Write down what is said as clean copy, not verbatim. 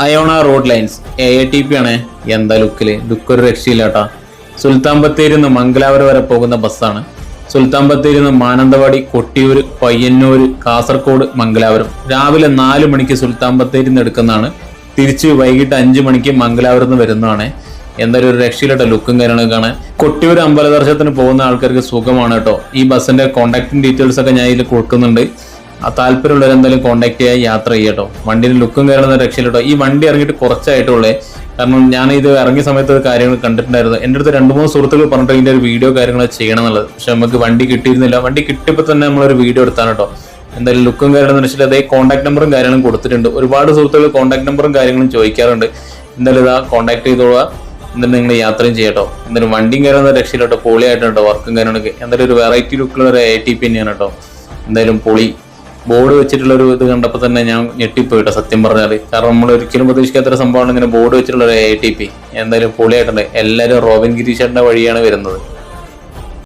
Ayona road lines AATP ആണ്. എന്താ ലുക്കൊരു രക്ഷയില്ല കേട്ടോ. സുൽത്താൻ ബത്തേരിയിൽ നിന്ന് മംഗലാപുരം വരെ പോകുന്ന ബസ്സാണ്. സുൽത്താൻ ബത്തേരിയിൽ നിന്ന് മാനന്തവാടി, കൊട്ടിയൂർ, പയ്യന്നൂർ, കാസർഗോഡ്, മംഗലാപുരം. രാവിലെ 4 മണിക്ക് സുൽത്താൻ ബത്തേരിയിൽ നിന്ന് എടുക്കുന്നതാണ്. തിരിച്ച് വൈകിട്ട് 5 മണിക്ക് മംഗലാപുരത്ത് നിന്ന് വരുന്നതാണ്. എന്തായാലും ഒരു രക്ഷയിലട്ടോ ലുക്കും കാര്യങ്ങളൊക്കെ കാണാൻ. കൊട്ടിയൂർ അമ്പല ദർശനത്തിന് പോകുന്ന ആൾക്കാർക്ക് സുഖമാണ് കേട്ടോ. ഈ ബസ്സിന്റെ കോൺടാക്ട് ഡീറ്റെയിൽസ് ഒക്കെ ഞാൻ ഇതിൽ കൊടുക്കുന്നുണ്ട്. ആ താല്പര്യമുള്ളവർ എന്തായാലും കോൺടാക്ട് ചെയ്യാൻ യാത്ര ചെയ്യട്ടോ. വണ്ടിയുടെ ലുക്കും കയറുന്ന രക്ഷയിലട്ടോ. ഈ വണ്ടി ഇറങ്ങിയിട്ട് കുറച്ചായിട്ടുള്ളേ. കാരണം ഞാൻ ഇത് ഇറങ്ങിയ സമയത്ത് കാര്യങ്ങൾ കണ്ടിട്ടുണ്ടായിരുന്നു. എൻ്റെ അടുത്ത് 2-3 സുഹൃത്തുക്കൾ പറഞ്ഞിട്ട് ഇതിന്റെ ഒരു വീഡിയോ കാര്യങ്ങൾ ചെയ്യണം എന്നുള്ളത്. പക്ഷെ നമുക്ക് വണ്ടി കിട്ടിയിരുന്നില്ല. വണ്ടി കിട്ടിയപ്പോൾ തന്നെ നമ്മളൊരു വീഡിയോ എടുത്താണ് കേട്ടോ. എന്തായാലും ലുക്കും കാര്യങ്ങളും വെച്ചിട്ട് അതേ കോൺടാക്ട് നമ്പറും കാര്യങ്ങളും കൊടുത്തിട്ടുണ്ട്. ഒരുപാട് സുഹൃത്തുക്കൾ കോൺടാക്ട് നമ്പറും കാര്യങ്ങളും ചോദിക്കാറുണ്ട്. എന്തായാലും ഇതാ കോൺടാക്ട് ചെയ്തോളാം. എന്തായാലും നിങ്ങൾ യാത്രയും ചെയ്യട്ടോ. എന്തായാലും വണ്ടിയും കയറുന്ന രക്ഷയിലട്ടോ. പൊളിയായിട്ടുണ്ടോ വർക്കും കാര്യങ്ങളൊക്കെ. എന്തായാലും ഒരു വെറൈറ്റി ലുക്കുള്ള ഒരു AATP തന്നെയാണ് കേട്ടോ. എന്തായാലും പൊളി. ബോർഡ് വെച്ചിട്ടുള്ള ഒരു ഇത് കണ്ടപ്പോൾ തന്നെ ഞാൻ ഞെട്ടിപ്പോയിട്ടോ സത്യം പറഞ്ഞാൽ. കാരണം നമ്മൾ ഒരിക്കലും പ്രതീക്ഷിക്കാത്തൊരു സംഭവമാണ് ഇങ്ങനെ ബോർഡ് വെച്ചിട്ടുള്ള ഒരു AATP. എന്തായാലും പൊളിയായിട്ടുണ്ട്. എല്ലാവരും റോബിൻ ഗിരീഷന്റെ വഴിയാണ് വരുന്നത്.